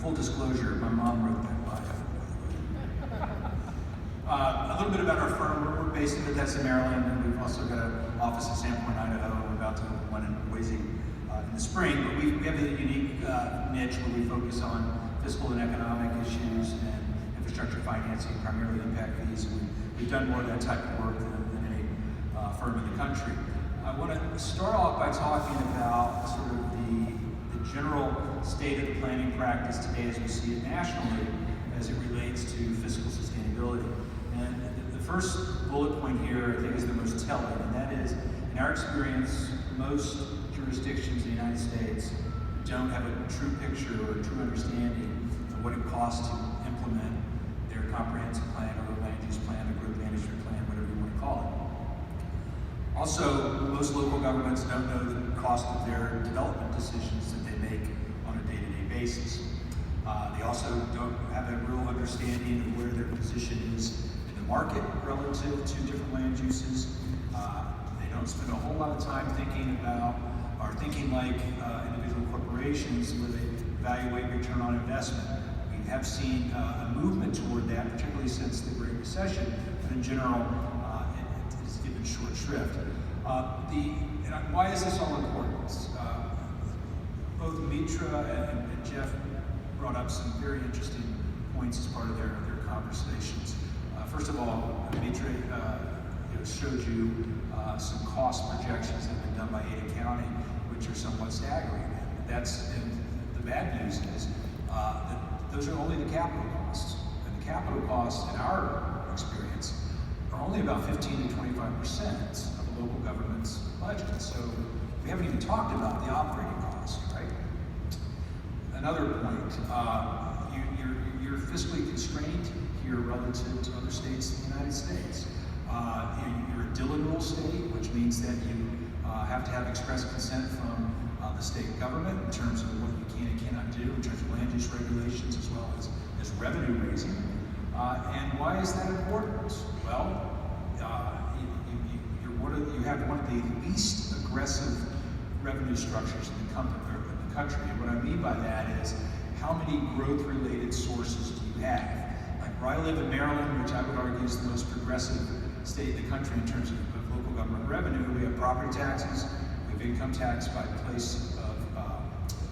full disclosure, my mom wrote that bio. A little bit about our firm. We're based in Bethesda, Maryland, and we've also got an office in Sandpoint, Idaho. We're about to open one in Boise in the spring. But we have a unique niche where we focus on fiscal and economic issues and infrastructure financing, primarily impact fees. We've done more of that type of work than any firm in the country. I want to start off by talking about sort of the general state of the planning practice today as we see it nationally as it relates to fiscal sustainability. And the first bullet point here, I think, is the most telling, and that is, in our experience, most jurisdictions in the United States don't have a true picture or a true understanding of what it costs to implement their comprehensive plan or land use plan or growth management plan, whatever you want to call it. Also, most local governments don't know the cost of their development decisions that they make on a day-to-day basis. They also don't have a real understanding of where their position is in the market relative to different land uses. They don't spend a whole lot of time thinking about, or thinking like individual corporations where they evaluate return on investment. We have seen a movement toward that, particularly since the Great Recession, but in general, it is given short shrift. Why is this all important? Both Mitra and Jeff brought up some very interesting points as part of their conversations. First of all, Mitra showed you some cost projections that have been done by Ada County, which are somewhat staggering. And the bad news is that those are only the capital costs. And the capital costs, in our experience, are only about 15 to 25% of the local government's budget. So we haven't even talked about the operating costs, right? Another point, you're fiscally constrained here relative to other states in the United States. You're a Dillon rule state, which means that you have to have express consent from the state government in terms of what you can and cannot do in terms of land use regulations as well as revenue raising. And why is that important? Well, you have one of the least aggressive revenue structures in the country. And what I mean by that is, how many growth-related sources do you have? Like where I live in Maryland, which I would argue is the most progressive state in the country in terms of local government revenue, we have property taxes, we have income tax by place of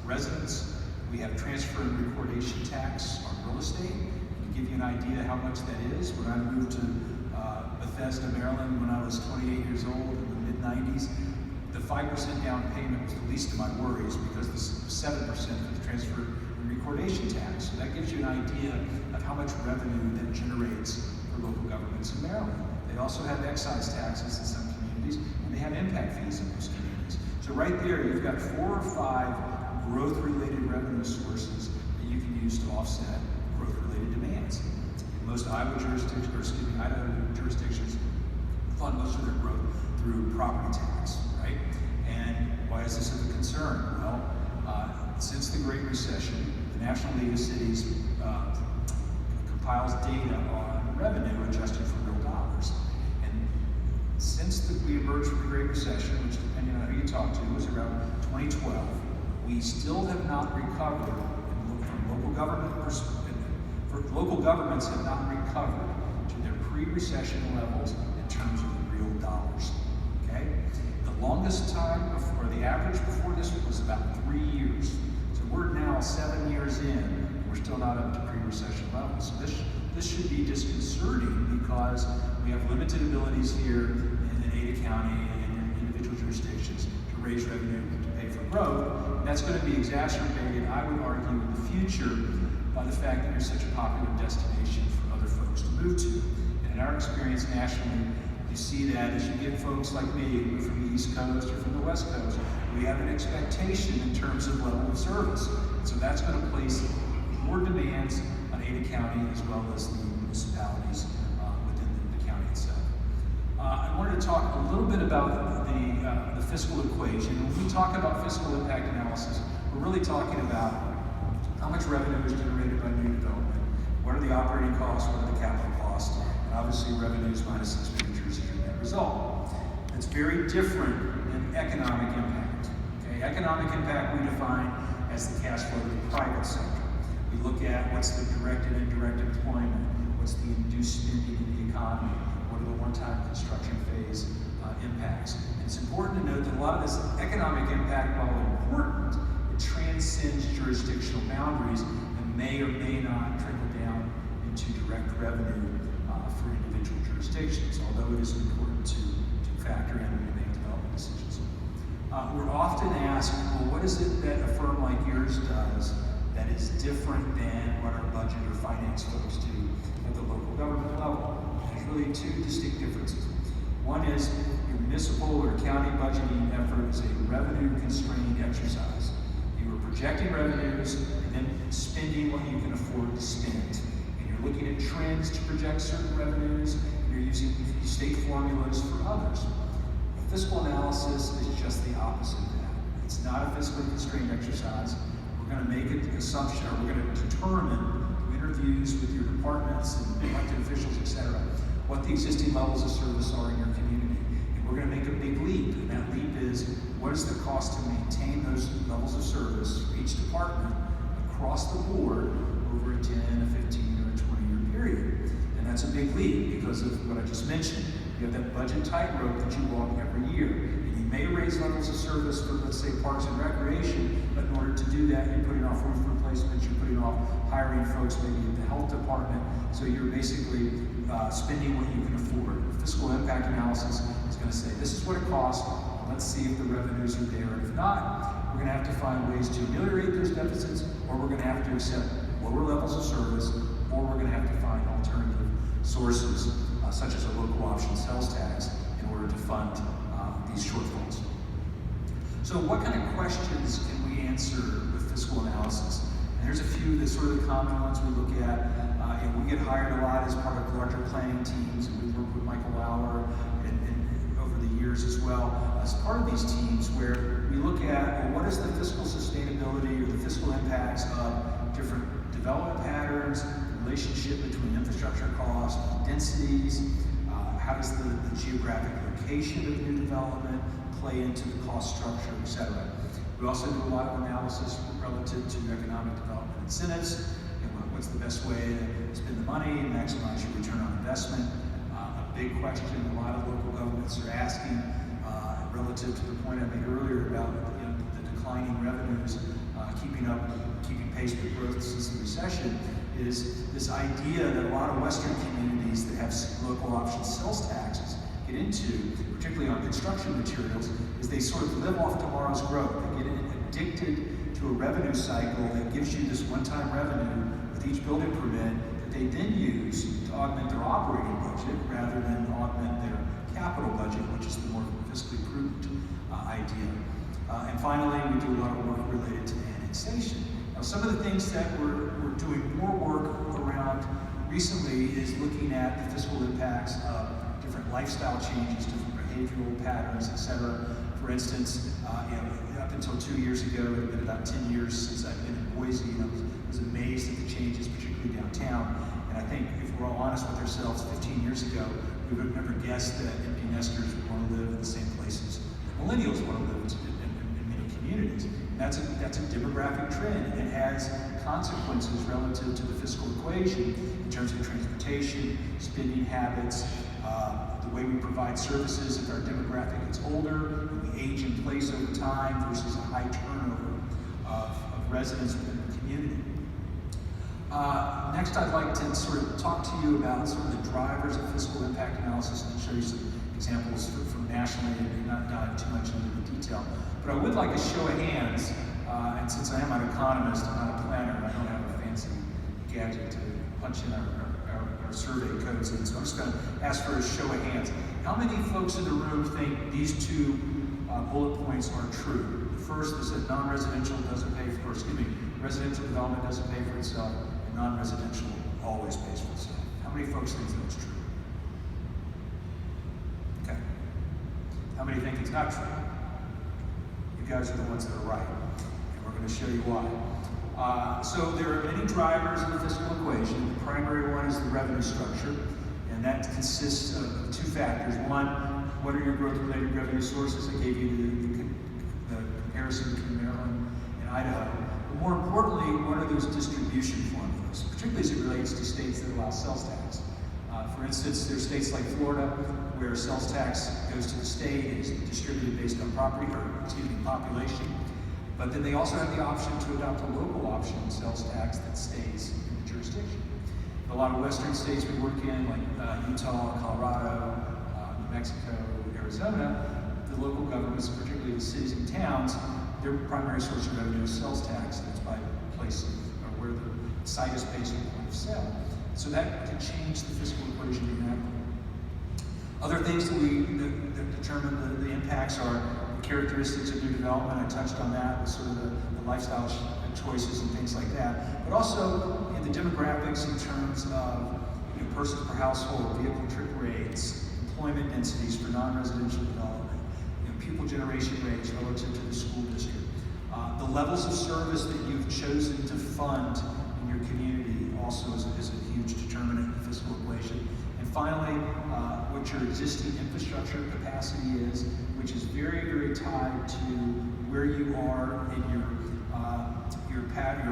residence, we have transfer and recordation tax on real estate. To give you an idea how much that is, when I moved to Bethesda, Maryland, when I was 28 years old in the mid-90s, the 5% down payment was the least of my worries because the 7% for the transfer and recordation tax. So that gives you an idea of how much revenue that generates for local governments in Maryland. They also have excise taxes in some communities, and they have impact fees in most communities. So right there, you've got 4 or 5 growth-related revenue sources that you can use to offset growth-related demands. Most Idaho jurisdictions fund most of their growth through property tax, right? And why is this of a concern? Well, since the Great Recession, the National League of Cities compiles data on revenue adjusted for real dollars. And since we emerged from the Great Recession, which depending on who you talk to, was around 2012, we still have not recovered from local government perspective. Local governments have not recovered to their pre-recession levels in terms of the real dollars, okay? The longest time, or the average before this was about 3 years. So we're now 7 years in, and we're still not up to pre-recession levels. So this should be disconcerting because we have limited abilities here in Ada County and in individual jurisdictions to raise revenue to pay for growth. That's going to be exacerbated, I would argue, in the future by the fact that you're such a popular destination for other folks to move to. And in our experience nationally, you see that as you get folks like me who are from the East Coast or from the West Coast, we have an expectation in terms of level of service. And so that's going to place more demands on Ada County as well as the municipalities within the county itself. I wanted to talk a little bit about the fiscal equation. When we talk about fiscal impact analysis, we're really talking about how much revenue is generated by new development, what are the operating costs, what are the capital costs, and obviously revenues minus expenditures is your net result. It's very different than economic impact. Okay? Economic impact we define as the cash flow of the private sector. We look at what's the direct and indirect employment, what's the induced spending in the economy, what are the one-time construction phase impacts. And it's important to note that a lot of this economic impact, while important, it transcends jurisdictional boundaries and may or may not trickle down into direct revenue for individual jurisdictions, although it is important to factor in when we make development decisions. We're often asked, well, what is it that a firm like yours does that is different than what our budget or finance folks do at the local government level? There's really two distinct differences. One is your municipal or county budgeting effort is a revenue-constrained exercise. You are projecting revenues and then spending what you can afford to spend. And you're looking at trends to project certain revenues, and you're using state formulas for others. Fiscal analysis is just the opposite of that. It's not a fiscally constrained exercise. We're going to make an assumption, or we're going to determine through interviews with your departments and elected officials, etc., what the existing levels of service are in your community. And we're going to make a big leap, and that leap is what is the cost to maintain those levels of service for each department across the board over a 10, a 15, or a 20-year period. And that's a big leap because of what I just mentioned. You have that budget tightrope that you walk every year. And you may raise levels of service for, let's say, parks and recreation, but in order to do that, you're putting off roof replacements, you're putting off hiring folks maybe in the health department. So you're basically spending what you can afford. Fiscal impact analysis is going to say, this is what it costs, let's see if the revenues are there. And if not, we're going to have to find ways to ameliorate those deficits, or we're going to have to accept lower levels of service, or we're going to have to find alternative sources, such as a local option sales tax, in order to fund these shortfalls. So what kind of questions can we answer with fiscal analysis? And there's a few that sort of the common ones we look at. We get hired a lot as part of larger planning teams, and we've worked with Michael Lauer and over the years as well as part of these teams where we look at, well, what is the fiscal sustainability or the fiscal impacts of different development patterns, relationship between infrastructure costs, densities, how does the geographic location of new development play into the cost structure, etc. We also do a lot of analysis relative to economic development incentives, and what's the best way to spend the money and maximize your return on investment. A big question a lot of local governments are asking relative to the point I made earlier about the declining revenues, keeping pace with growth since the recession, is this idea that a lot of Western communities that have local option sales taxes get into, particularly on construction materials, is they sort of live off tomorrow's growth. They get addicted to a revenue cycle that gives you this one-time revenue with each building permit that they then use to augment their operating budget rather than augment their capital budget, which is the more fiscally prudent idea. And finally, we do a lot of work related to annexation. Now, some of the things that we're doing more work around recently is looking at the fiscal impacts of different lifestyle changes, different behavioral patterns, etc. For instance, up until 2 years ago, it had been about 10 years since I've been in Boise, and I was amazed at the changes, particularly downtown. And I think if we're all honest with ourselves, 15 years ago, we would have never guessed that empty nesters would want to live in the same places that millennials want to live in many communities. That's a demographic trend, and it has consequences relative to the fiscal equation in terms of transportation, spending habits, the way we provide services if our demographic gets older, and we age in place over time versus a high turnover of residents within the community. Next, I'd like to sort of talk to you about some of the drivers of fiscal impact analysis and show you some examples from nationally, and not dive too much into the detail. But I would like a show of hands, and since I am an economist, I'm not a planner, I don't have a fancy gadget to punch in our survey codes in, so I'm just going to ask for a show of hands. How many folks in the room think these two bullet points are true? The first is that non-residential doesn't pay for, residential development doesn't pay for itself, and non-residential always pays for itself. How many folks think that's true? Okay. How many think it's not true? You guys are the ones that are right, and we're going to show you why. So there are many drivers in the fiscal equation. The primary one is the revenue structure, and that consists of two factors. One, what are your growth-related revenue sources? I gave you the comparison between Maryland and Idaho. But more importantly, what are the those distribution formulas, particularly as it relates to states that allow sales tax. For instance, there's states like Florida where sales tax goes to the state and is distributed based on population. But then they also have the option to adopt a local option sales tax that stays in the jurisdiction. A lot of western states we work in, like Utah, Colorado, New Mexico, Arizona, the local governments, particularly the cities and towns, their primary source of revenue is sales tax, and it's by place of where the site is based on the point of sale. So that can change the fiscal equation dramatically. Other things that determine the impacts are the characteristics of new development. I touched on that, with sort of the lifestyle choices and things like that. But also in the demographics in terms of persons per household, vehicle trip rates, employment densities for non-residential development, pupil generation rates relative to the school district, the levels of service that you've chosen to fund in your community also is a huge determinant in the fiscal equation. And finally, what your existing infrastructure capacity is, which is very, very tied to where you are in your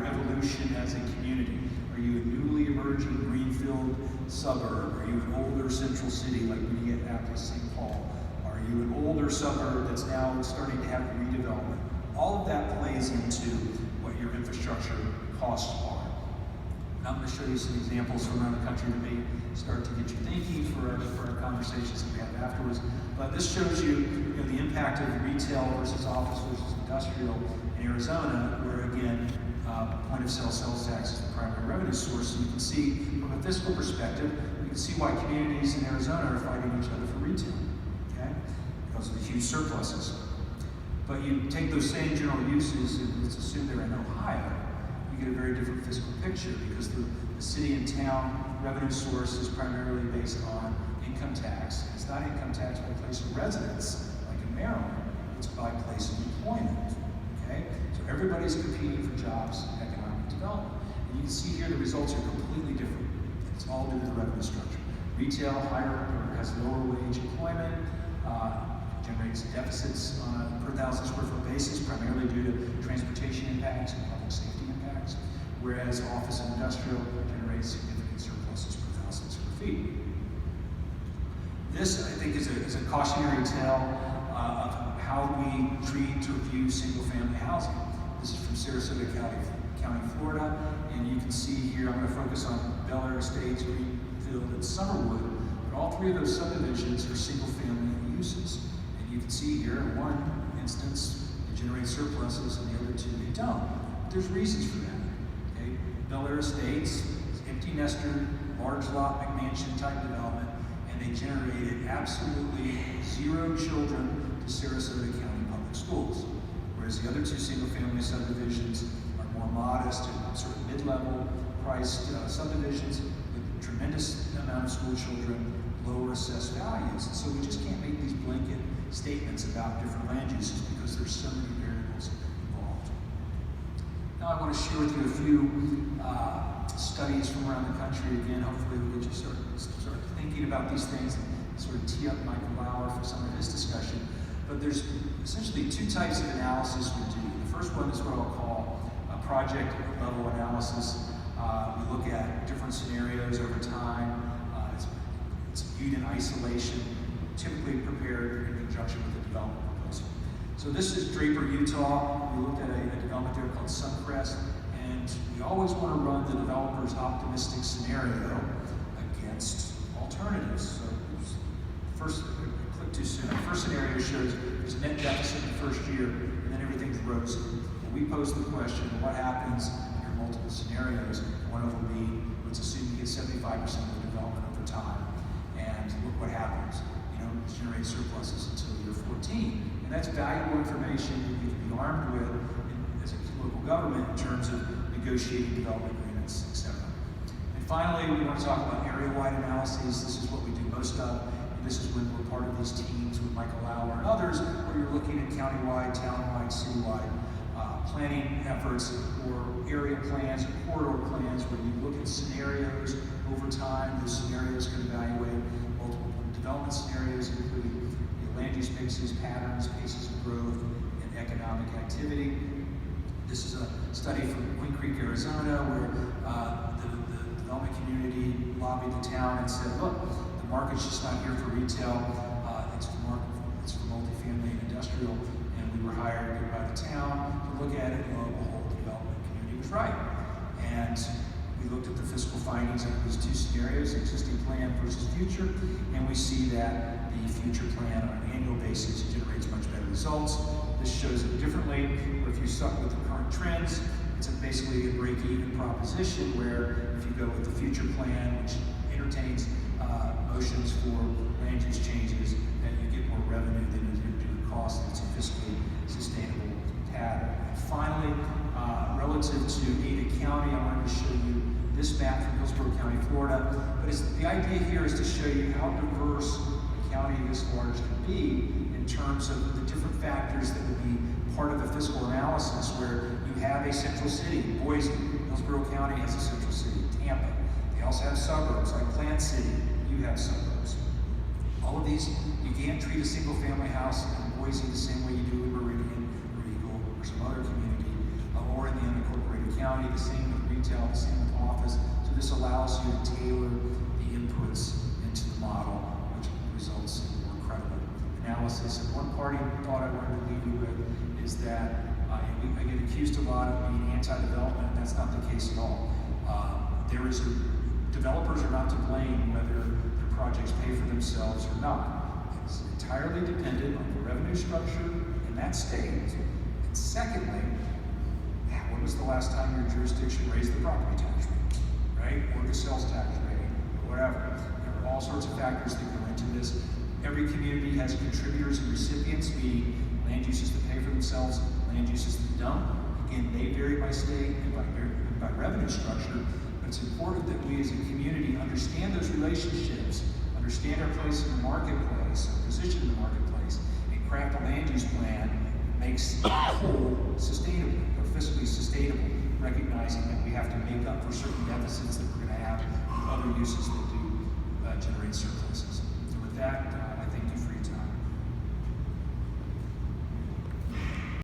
evolution as a community. Are you a newly emerging greenfield suburb? Are you an older central city like Minneapolis, St. Paul? Are you an older suburb that's now starting to have redevelopment? All of that plays into what your infrastructure costs are. Now I'm going to show you some examples from around the country that may start to get you thinking for our conversations that we have afterwards. But this shows you, the impact of retail versus office versus industrial in Arizona, where again, point of sale sales tax is the primary revenue source. So you can see from a fiscal perspective, you can see why communities in Arizona are fighting each other for retail, okay? Because of the huge surpluses. But you take those same general uses, and let's assume they're in Ohio, you get a very different fiscal picture because the city and town revenue source is primarily based on income tax. It's not income tax by place of residence, like in Maryland, it's by place of employment, okay? So everybody's competing for jobs and economic development. And you can see here the results are completely different. It's all due to the revenue structure. Retail, has lower wage employment, generates deficits on a per 1,000 square foot basis, primarily due to transportation impacts and public safety impacts, whereas office and industrial generates significant surpluses per 1,000 square feet. This, I think, is a cautionary tale of how we treat or view single-family housing. This is from Sarasota County, Florida, and you can see here, I'm going to focus on Bel Air Estates, Greenfield, and Summerwood, but all three of those subdivisions are single-family uses. And you can see here, in one instance, they generate surpluses, and the other two, they don't. But there's reasons for that. Okay? Bel Air Estates is empty nester, large lot, McMansion type development, and they generated absolutely 0 children to Sarasota County Public Schools. Whereas the other two single-family subdivisions are more modest and sort of mid-level priced subdivisions with a tremendous amount of school children, lower assessed values. And so we just can't make these blanket statements about different land uses because there's so many variables involved. Now I want to share with you a few studies from around the country. Again, hopefully we'll get you start thinking about these things and sort of tee up Michael Lauer for some of his discussion. But there's essentially 2 types of analysis we do. The first one is what I'll call a project level analysis. We look at different scenarios over time. It's viewed in isolation, typically prepared in conjunction with a development proposal. So this is Draper, Utah. We looked at a development there called Suncrest, and we always want to run the developer's optimistic scenario against alternatives. So first, I clicked too soon. The first scenario shows there's a net deficit in the first year, and then everything's rosy. And we pose the question, what happens under multiple scenarios? One of them will be, let's assume you get 75% of the development over time, and look what happens. You don't generate surpluses until year 14. And that's valuable information that you can be armed with as a local government in terms of negotiating development agreements, etc. And finally, we want to talk about area-wide analyses. This is what we do most of. And this is when we're part of these teams with Michael Lauer and others, where you're looking at county-wide, town-wide, city-wide planning efforts or area plans or corridor plans where you look at scenarios over time. Those scenarios can evaluate multiple development scenarios, including land use mixes, patterns, paces of growth, and economic activity. This is a study from Queen Creek, Arizona, where the development community lobbied the town and said, look, the market's just not here for retail, it's for multifamily and industrial, and we were hired by the town to look at it, and lo and behold, the development community was right. And we looked at the fiscal findings under these two scenarios, existing plan versus future, and we see that the future plan on an annual basis generates much better results. This shows it differently, but if you stuck with the current trends, it's basically a break-even proposition where if you go with the future plan, which entertains motions for land use changes, then you get more revenue than you do to the cost, and it's a fiscally sustainable pattern. And finally, relative to Ada County, I wanted to show you this map from Hillsborough County, Florida. But the idea here is to show you how diverse a county this large can be in terms of the different factors that would be part of a fiscal analysis, where you have a central city, Boise. Hillsborough County has a central city, Tampa. They also have suburbs like Plant City. You have suburbs. All of these, you can't treat a single family house in Boise the same way you do in Meridian or Eagle or some other community, or in the unincorporated county, the same with retail, the same with office. So this allows you to tailor the inputs into the model, which results in more credible analysis. And one party thought I wanted to leave you with is that I get accused a lot of being anti-development, and that's not the case at all. Developers are not to blame whether their projects pay for themselves or not. It's entirely dependent on the revenue structure in that state. And secondly, when was the last time your jurisdiction raised the property tax rate, right? Or the sales tax rate, or whatever. There are all sorts of factors that go into this. Every community has contributors and recipients, meaning land uses that pay for themselves, land uses that don't. Again, they vary by state and by revenue structure. It's important that we as a community understand those relationships, understand our place in the marketplace, our position in the marketplace, and craft a land use plan that makes the whole sustainable or fiscally sustainable, recognizing that we have to make up for certain deficits that we're going to have with other uses that do generate surpluses. So with that,